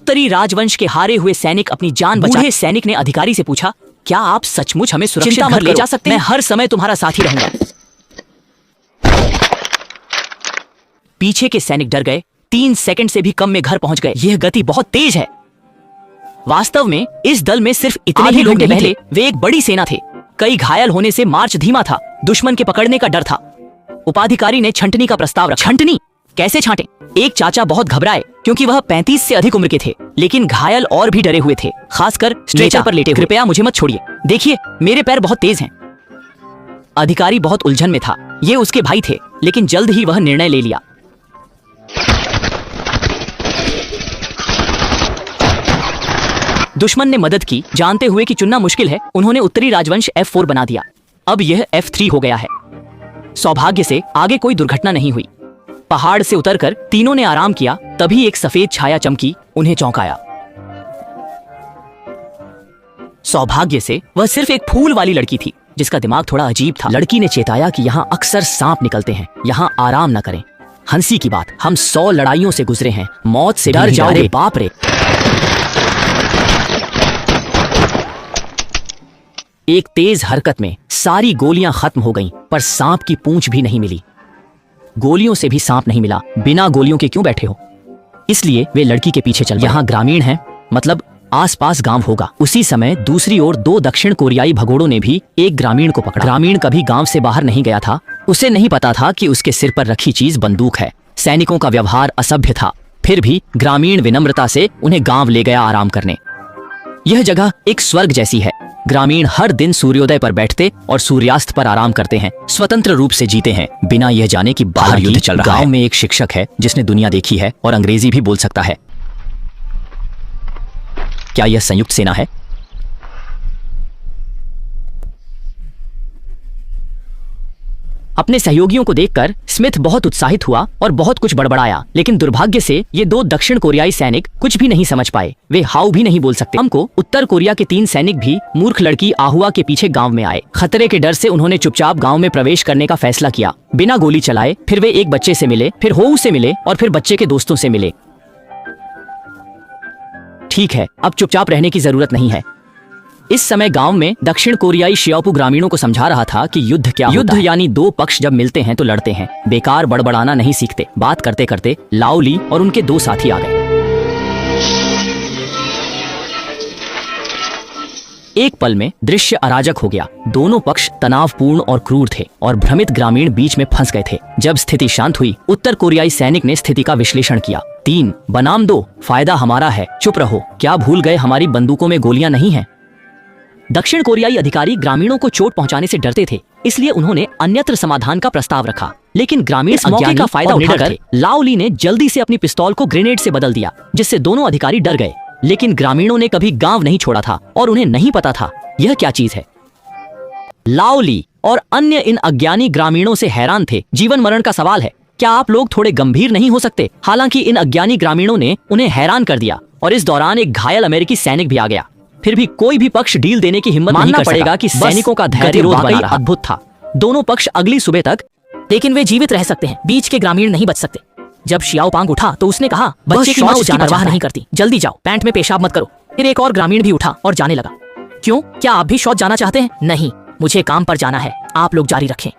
उत्तरी राजवंश के हारे हुए सैनिक अपनी जान बचाए। सैनिक ने अधिकारी से पूछा, क्या आप सचमुच हमें सुरक्षित घर ले जा सकते हैं? मैं हर समय तुम्हारा साथी रहूंगा। पीछे के सैनिक डर गए। 3 सेकंड से भी कम में घर पहुंच गए। यह गति बहुत तेज है। वास्तव में इस दल में सिर्फ इतने ही लोग नहीं थे, वे एक बड़ी सेना थे। कई घायल होने से मार्च धीमा था। दुश्मन के पकड़ने का डर था। उपाधिकारी ने छंटनी का प्रस्ताव रखा। छंटनी कैसे छांटे? एक चाचा बहुत घबराए क्योंकि वह 35 से अधिक उम्र के थे, लेकिन घायल और भी डरे हुए थे, खासकर स्ट्रेचर पर लेटे हुए। कृपया मुझे मत छोड़िए, देखिए मेरे पैर बहुत तेज हैं। अधिकारी बहुत उलझन में था। ये उसके भाई थे, लेकिन जल्द ही वह निर्णय ले लिया। दुश्मन ने मदद की, जानते हुए कि चुनना मुश्किल है। उन्होंने उत्तरी राजवंश F4 बना दिया। अब यह F3 हो गया है। सौभाग्य से आगे कोई दुर्घटना नहीं हुई। पहाड़ से उतरकर तीनों ने आराम किया। तभी एक सफेद छाया चमकी, उन्हें चौंकाया। सौभाग्य से वह सिर्फ एक फूल वाली लड़की थी, जिसका दिमाग थोड़ा अजीब था। लड़की ने चेताया कि यहाँ अक्सर सांप निकलते हैं, यहाँ आराम न करें। हंसी की बात, हम 100 लड़ाइयों से गुजरे हैं, मौत से डर जाओगे। बाप रे। एक तेज हरकत में सारी गोलियां खत्म हो गईं, पर सांप की पूंछ भी नहीं मिली। गोलियों से भी सांप नहीं मिला। बिना गोलियों के क्यों बैठे हो? इसलिए वे लड़की के पीछे चल। यहाँ ग्रामीण हैं, मतलब आसपास गांव होगा। उसी समय दूसरी ओर 2 दक्षिण कोरियाई भगोड़ों ने भी एक ग्रामीण को पकड़ा। ग्रामीण कभी गांव से बाहर नहीं गया था। उसे नहीं पता था कि उसके सिर पर रखी चीज बंदूक है। सैनिकों का व्यवहार असभ्य था, फिर भी ग्रामीण विनम्रता से उन्हें गांव ले गया आराम करने। यह जगह एक स्वर्ग जैसी है। ग्रामीण हर दिन सूर्योदय पर बैठते और सूर्यास्त पर आराम करते हैं, स्वतंत्र रूप से जीते हैं, बिना यह जाने कि बाहर युद्ध चल रहा है। गांव में एक शिक्षक है जिसने दुनिया देखी है और अंग्रेजी भी बोल सकता है। क्या यह संयुक्त सेना है? अपने सहयोगियों को देखकर स्मिथ बहुत उत्साहित हुआ और बहुत कुछ बड़बड़ाया, लेकिन दुर्भाग्य से ये 2 दक्षिण कोरियाई सैनिक कुछ भी नहीं समझ पाए। वे हाउ भी नहीं बोल सकते। हमको उत्तर कोरिया के 3 सैनिक भी मूर्ख लड़की आहुआ के पीछे गांव में आए। खतरे के डर से उन्होंने चुपचाप गांव में प्रवेश करने का फैसला किया, बिना गोली चलाए। फिर वे एक बच्चे से मिले, फिर होऊ से मिले और फिर बच्चे के दोस्तों से मिले। ठीक है, अब चुपचाप रहने की जरूरत नहीं है। इस समय गांव में दक्षिण कोरियाई शियाओपू ग्रामीणों को समझा रहा था कि युद्ध क्या होता है। युद्ध यानी 2 पक्ष जब मिलते हैं तो लड़ते हैं। बेकार बड़बड़ाना नहीं सीखते। बात करते करते लाओ ली और उनके 2 साथी आ गए। एक पल में दृश्य अराजक हो गया। दोनों पक्ष तनावपूर्ण और क्रूर थे और भ्रमित ग्रामीण बीच में फंस गए थे। जब स्थिति शांत हुई, उत्तर कोरियाई सैनिक ने स्थिति का विश्लेषण किया। 3 बनाम 2, फायदा हमारा है। चुप रहो, क्या भूल गए हमारी बंदूकों में गोलियां नहीं हैं? दक्षिण कोरियाई अधिकारी ग्रामीणों को चोट पहुंचाने से डरते थे, इसलिए उन्होंने अन्यत्र समाधान का प्रस्ताव रखा। लेकिन ग्रामीण इस मौके का फायदा उठाकर लाओ ली ने जल्दी से अपनी पिस्तौल को ग्रेनेड से बदल दिया, जिससे दोनों अधिकारी डर गए। लेकिन ग्रामीणों ने कभी गांव नहीं छोड़ा था और उन्हें नहीं पता था यह क्या चीज है। लाओ ली और अन्य इन अज्ञानी ग्रामीणों से हैरान थे। जीवन मरण का सवाल है, क्या आप लोग थोड़े गंभीर नहीं हो सकते? हालांकि इन अज्ञानी ग्रामीणों ने उन्हें हैरान कर दिया और इस दौरान एक घायल अमेरिकी सैनिक भी आ गया। फिर भी कोई भी पक्ष डील देने की हिम्मत नहीं कर सका कि सैनिकों का धैर्य वाकई अद्भुत था। दोनों पक्ष अगली सुबह तक, लेकिन वे जीवित रह सकते हैं, बीच के ग्रामीण नहीं बच सकते। जब शियाओ पांग उठा तो उसने कहा, बच्चे की मां उसकी परवाह नहीं करती, जल्दी जाओ, पैंट में पेशाब मत करो। फिर एक और ग्रामीण भी उठा और जाने लगा। क्यों, क्या आप भी शौच जाना चाहते हैं? नहीं, मुझे काम पर जाना है, आप लोग जारी रखें।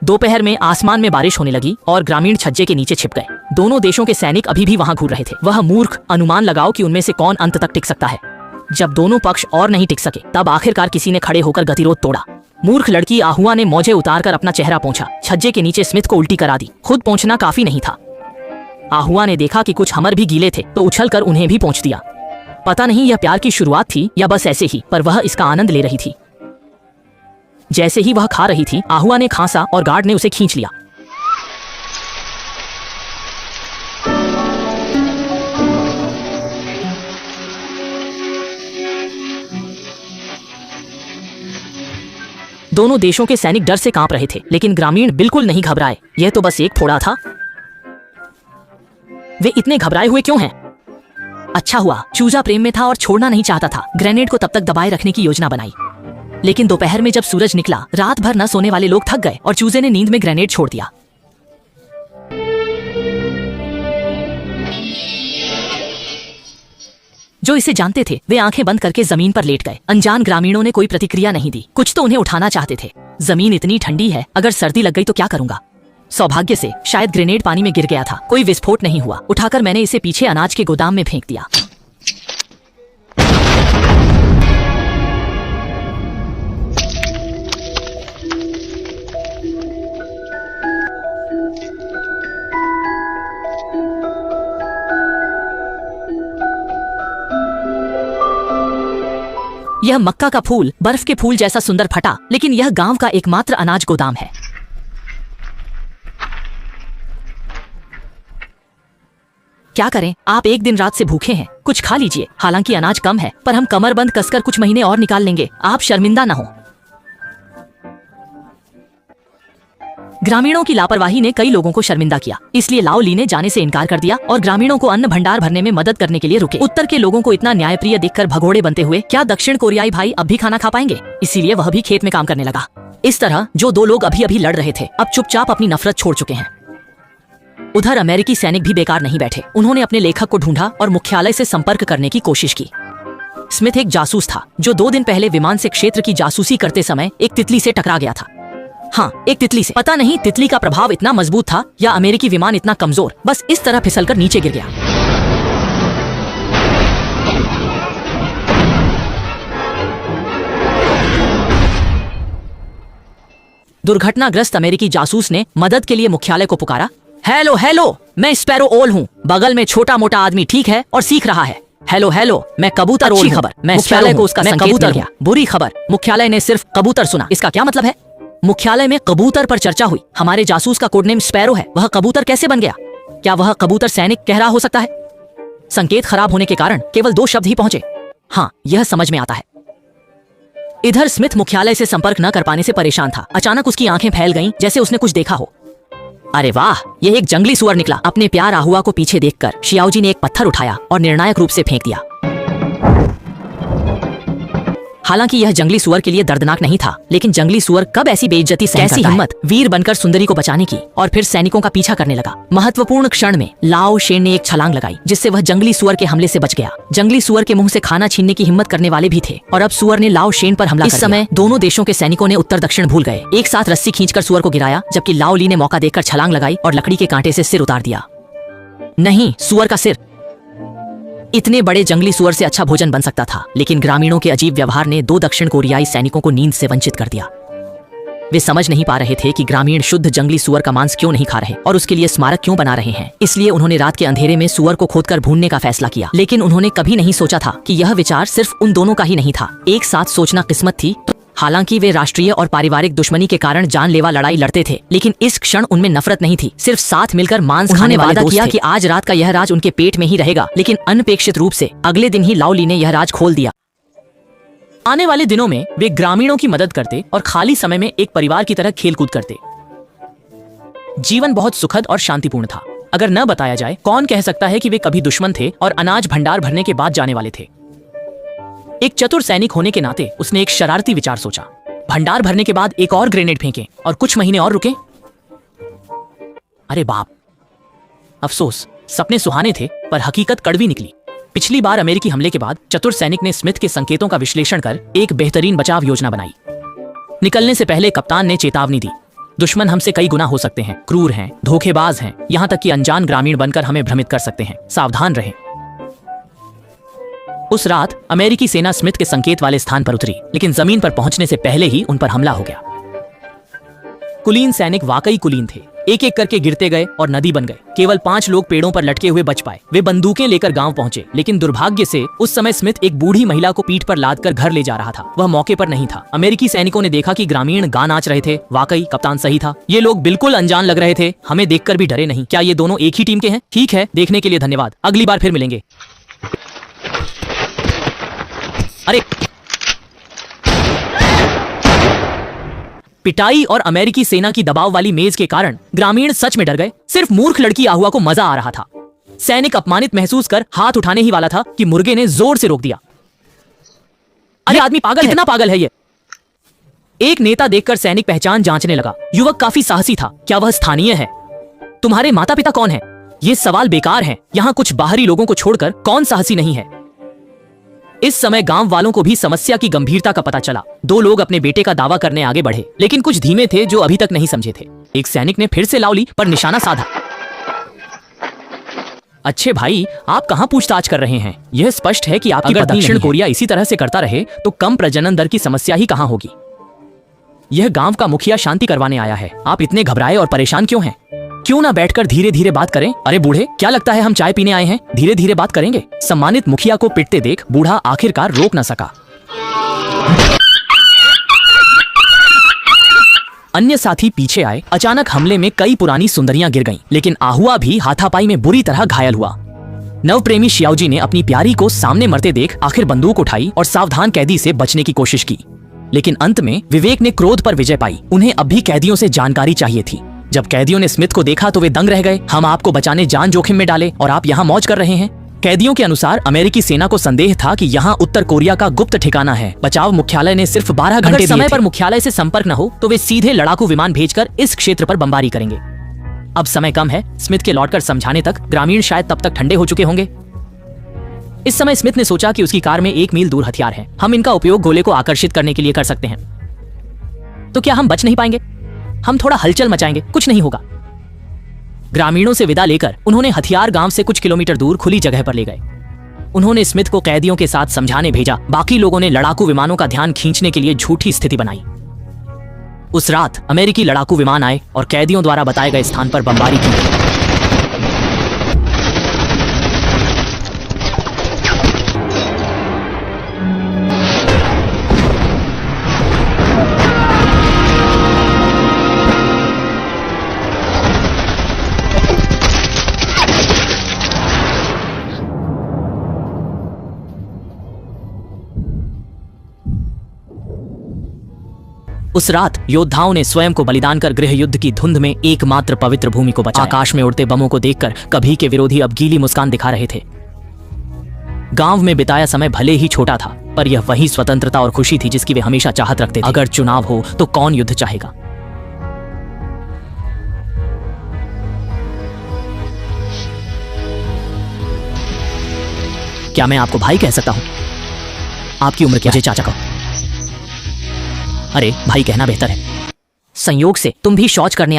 दोपहर में आसमान में बारिश होने लगी और ग्रामीण छज्जे के नीचे छिप गए। दोनों देशों के सैनिक अभी भी वहां घूर रहे थे। वह मूर्ख, अनुमान लगाओ कि उनमें से कौन अंत तक टिक सकता है। जब दोनों पक्ष और नहीं टिक सके, तब आखिरकार किसी ने खड़े होकर गतिरोध तोड़ा। मूर्ख लड़की आहुआ ने मौजे उतारकर अपना चेहरा पोंछा। छज्जे के नीचे स्मिथ को उल्टी करा दी। खुद पोंछना काफी नहीं था। आहुआ ने देखा कि कुछ हमर भी गीले थे तो उछलकर उन्हें भी पोंछ दिया। पता नहीं यह प्यार की शुरुआत थी या बस ऐसे ही, पर वह इसका आनंद ले रही थी। जैसे ही वह खा रही थी, आहुआ ने खांसा और गार्ड ने उसे खींच लिया। दोनों देशों के सैनिक डर से कांप रहे थे, लेकिन ग्रामीण बिल्कुल नहीं घबराए। यह तो बस एक फोड़ा था। वे इतने घबराए हुए क्यों हैं? अच्छा हुआ चूजा प्रेम में था और छोड़ना नहीं चाहता था। ग्रेनेड को तब तक दबाए रखने की योजना बनाई। लेकिन दोपहर में जब सूरज निकला, रात भर न सोने वाले लोग थक गए और चूजे ने नींद में ग्रेनेड छोड़ दिया। जो इसे जानते थे वे आंखें बंद करके जमीन पर लेट गए। अनजान ग्रामीणों ने कोई प्रतिक्रिया नहीं दी। कुछ तो उन्हें उठाना चाहते थे। जमीन इतनी ठंडी है, अगर सर्दी लग गई तो क्या करूंगा। सौभाग्य से शायद ग्रेनेड पानी में गिर गया था। कोई विस्फोट नहीं हुआ। उठाकर मैंने इसे पीछे अनाज के गोदाम में फेंक दिया। यह मक्का का फूल बर्फ के फूल जैसा सुंदर फटा, लेकिन यह गांव का एकमात्र अनाज गोदाम है। क्या करें, आप एक दिन रात से भूखे हैं, कुछ खा लीजिए। हालांकि अनाज कम है, पर हम कमरबंद कसकर कुछ महीने और निकाल लेंगे। आप शर्मिंदा न हो। ग्रामीणों की लापरवाही ने कई लोगों को शर्मिंदा किया, इसलिए लाओ ली ने जाने से इनकार कर दिया और ग्रामीणों को अन्न भंडार भरने में मदद करने के लिए रुके। उत्तर के लोगों को इतना न्यायप्रिय देखकर भगोड़े बनते हुए क्या दक्षिण कोरियाई भाई अब भी खाना खा पाएंगे? इसीलिए वह भी खेत में काम करने लगा। इस तरह जो दो लोग अभी अभी लड़ रहे थे, अब चुपचाप अपनी नफरत छोड़ चुके हैं। उधर अमेरिकी सैनिक भी बेकार नहीं बैठे। उन्होंने अपने लेखक को ढूंढा और मुख्यालय से संपर्क करने की कोशिश की। स्मिथ एक जासूस था जो 2 दिन पहले विमान से क्षेत्र की जासूसी करते समय एक तितली से टकरा गया था। हाँ, एक तितली से। पता नहीं तितली का प्रभाव इतना मजबूत था या अमेरिकी विमान इतना कमजोर, बस इस तरह फिसलकर नीचे गिर गया। दुर्घटनाग्रस्त अमेरिकी जासूस ने मदद के लिए मुख्यालय को पुकारा। हेलो हेलो, मैं स्पैरो ओल हूँ। बगल में छोटा मोटा आदमी ठीक है और सीख रहा है। हेलो हेलो, मैं कबूतर ओल हूँ। खबर, मैं मुख्यालय को उसका संकेत मिल गया। बुरी खबर, मुख्यालय ने सिर्फ कबूतर सुना। इसका क्या मतलब है? मुख्यालय में कबूतर पर चर्चा हुई। हमारे जासूस का कोडनेम स्पैरो है, वह कबूतर कैसे बन गया? क्या वह कबूतर सैनिक कह रहा हो सकता है? संकेत खराब होने के कारण केवल 2 शब्द ही पहुंचे। हाँ, यह समझ में आता है। इधर स्मिथ मुख्यालय से संपर्क न कर पाने से परेशान था। अचानक उसकी आंखें फैल गईं, जैसे उसने कुछ देखा हो। अरे वाह, यह एक जंगली सुअर निकला। अपने प्यार आहुआ को पीछे देखकर शियाओजी ने एक पत्थर उठाया और निर्णायक रूप से फेंक दिया। हालांकि यह जंगली सुअर के लिए दर्दनाक नहीं था, लेकिन जंगली सुअर कब ऐसी बेइज्जती सहन करता है? हिम्मत, वीर बनकर सुंदरी को बचाने की और फिर सैनिकों का पीछा करने लगा। महत्वपूर्ण क्षण में लाओ शेन ने एक छलांग लगाई, जिससे वह जंगली सुअर के हमले से बच गया। जंगली सुअर के मुंह से खाना छीनने की हिम्मत करने वाले भी थे और अब सुअर ने लाओ शेन पर हमला कर दिया। इस समय दोनों देशों के सैनिकों ने उत्तर दक्षिण भूल गए। एक साथ रस्सी खींचकर सुअर को गिराया, जबकि लाओ ली ने मौका देखकर छलांग लगाई और लकड़ी के कांटे से सिर उतार दिया। नहीं, सुअर का सिर। इतने बड़े जंगली सुअर से अच्छा भोजन बन सकता था, लेकिन ग्रामीणों के अजीब व्यवहार ने 2 दक्षिण कोरियाई सैनिकों को नींद से वंचित कर दिया। वे समझ नहीं पा रहे थे कि ग्रामीण शुद्ध जंगली सुअर का मांस क्यों नहीं खा रहे और उसके लिए स्मारक क्यों बना रहे हैं। इसलिए उन्होंने रात के अंधेरे में सुअर को खोदकर भूनने का फैसला किया। लेकिन उन्होंने कभी नहीं सोचा था कि यह विचार सिर्फ उन दोनों का ही नहीं था। एक साथ सोचना किस्मत थी। हालांकि वे राष्ट्रीय और पारिवारिक दुश्मनी के कारण जानलेवा लड़ाई लड़ते थे, लेकिन इस क्षण उनमें नफरत नहीं थी, सिर्फ साथ मिलकर मांस खाने वाले दोस्त किया कि आज रात का यह राज उनके पेट में ही रहेगा। लेकिन अनपेक्षित रूप से अगले दिन ही लाओ ली ने यह राज खोल दिया। आने वाले दिनों में वे ग्रामीणों की मदद करते और खाली समय में एक परिवार की तरह खेलकूद करते। जीवन बहुत सुखद और शांतिपूर्ण था। अगर न बताया जाए, कौन कह सकता है कि वे कभी दुश्मन थे और अनाज भंडार भरने के बाद जाने वाले थे। एक चतुर सैनिक होने के नाते उसने एक शरारती विचार सोचा। भंडार भरने के बाद एक और ग्रेनेड फेंके और कुछ महीने और रुके। अरे बाप, अफसोस, सपने सुहाने थे पर हकीकत कड़वी निकली। पिछली बार अमेरिकी हमले के बाद चतुर सैनिक ने स्मिथ के संकेतों का विश्लेषण कर एक बेहतरीन बचाव योजना बनाई। निकलने से पहले कप्तान ने चेतावनी दी, दुश्मन हमसे कई गुना हो सकते हैं, क्रूर हैं, धोखेबाज हैं, यहां तक कि अनजान ग्रामीण बनकर हमें भ्रमित कर सकते हैं, सावधान रहें। उस रात अमेरिकी सेना स्मिथ के संकेत वाले स्थान पर उतरी, लेकिन जमीन पर पहुंचने से पहले ही उन पर हमला हो गया। कुलीन सैनिक वाकई कुलीन थे। एक एक करके गिरते गए और नदी बन गए। केवल 5 लोग पेड़ों पर लटके हुए बच पाए। वे बंदूकें लेकर गांव पहुंचे, लेकिन दुर्भाग्य से उस समय स्मिथ एक बूढ़ी महिला को पीठ पर लादकर घर ले जा रहा था। वह मौके पर नहीं था। अमेरिकी सैनिकों ने देखा कि ग्रामीण गा नाच रहे थे। वाकई कप्तान सही था, ये लोग बिल्कुल अनजान लग रहे थे। हमें देखकर भी डरे नहीं। क्या ये दोनों एक ही टीम के हैं? ठीक है, देखने के लिए धन्यवाद। अगली बार फिर मिलेंगे। अरे पिटाई और अमेरिकी सेना की दबाव वाली मेज के कारण ग्रामीण सच में डर गए। सिर्फ मूर्ख लड़की आहुआ को मजा आ रहा था। सैनिक अपमानित महसूस कर हाथ उठाने ही वाला था कि मुर्गे ने जोर से रोक दिया। अरे आदमी पागल है, कितना पागल है ये? एक नेता देखकर सैनिक पहचान जांचने लगा। युवक काफी साहसी था। क्या वह स्थानीय है? तुम्हारे माता पिता कौन है? ये सवाल बेकार है। यहाँ कुछ बाहरी लोगों को छोड़कर कौन साहसी नहीं है? इस समय गांव वालों को भी समस्या की गंभीरता का पता चला। दो लोग अपने बेटे का दावा करने आगे बढ़े, लेकिन कुछ धीमे थे जो अभी तक नहीं समझे थे। एक सैनिक ने फिर से लावली पर निशाना साधा। अच्छे भाई, आप कहां पूछताछ कर रहे हैं? यह स्पष्ट है कि आपकी पत्नी दक्षिण कोरिया इसी तरह से करता रहे तो कम प्रजनन दर की समस्या ही कहां होगी। यह गांव का मुखिया शांति करवाने आया है। आप इतने घबराए और परेशान क्यों हैं? क्यों ना बैठकर धीरे धीरे बात करें? अरे बूढ़े, क्या लगता है हम चाय पीने आए हैं? धीरे धीरे बात करेंगे। सम्मानित मुखिया को पिटते देख बूढ़ा आखिरकार रोक न सका। अन्य साथी पीछे आए। अचानक हमले में कई पुरानी सुंदरियां गिर गईं, लेकिन आहुआ भी हाथापाई में बुरी तरह घायल हुआ। नवप्रेमी शियाओजी ने अपनी प्यारी को सामने मरते देख आखिर बंदूक उठाई और सावधान कैदी से बचने की कोशिश की, लेकिन अंत में विवेक ने क्रोध पर विजय पाई। उन्हें अब भी कैदियों से जानकारी चाहिए थी। जब कैदियों ने स्मिथ को देखा तो वे दंग रह गए। हम आपको बचाने जान जोखिम में डाले और आप यहाँ मौज कर रहे हैं। कैदियों के अनुसार अमेरिकी सेना को संदेह था कि यहाँ उत्तर कोरिया का गुप्त ठिकाना है। बचाव मुख्यालय ने सिर्फ 12 घंटे दिए थे। समय पर मुख्यालय से संपर्क न हो तो वे सीधे लड़ाकू विमान भेजकर इस क्षेत्र पर बमबारी करेंगे। अब समय कम है। स्मिथ के लौटकर समझाने तक ग्रामीण शायद तब तक ठंडे हो चुके होंगे। इस समय स्मिथ ने सोचा कि उसकी कार में 1 मील दूर हथियार है। हम इनका उपयोग गोले को आकर्षित करने के लिए कर सकते हैं। तो क्या हम बच नहीं पाएंगे? हम थोड़ा हलचल मचाएंगे, कुछ नहीं होगा। ग्रामीणों से विदा लेकर उन्होंने हथियार गांव से कुछ किलोमीटर दूर खुली जगह पर ले गए। उन्होंने स्मिथ को कैदियों के साथ समझाने भेजा। बाकी लोगों ने लड़ाकू विमानों का ध्यान खींचने के लिए झूठी स्थिति बनाई। उस रात अमेरिकी लड़ाकू विमान आए और कैदियों द्वारा बताए गए स्थान पर बमबारी की गई। उस रात योद्धाओं ने स्वयं को बलिदान कर गृह युद्ध की धुंध में एकमात्र पवित्र भूमि को बचाया। आकाश में उड़ते बमों को देखकर कभी के विरोधी अब गीली मुस्कान दिखा रहे थे। गांव में बिताया समय भले ही छोटा था, पर यह वही स्वतंत्रता और खुशी थी जिसकी वे हमेशा चाहत रखते थे। अगर चुनाव हो तो कौन युद्ध चाहेगा? क्या मैं आपको भाई कह सकता हूं? आपकी उम्र क्या है? चाचा कहो। अरे भाई कहना बेहतर है। संयोग से तुम भी शौच करने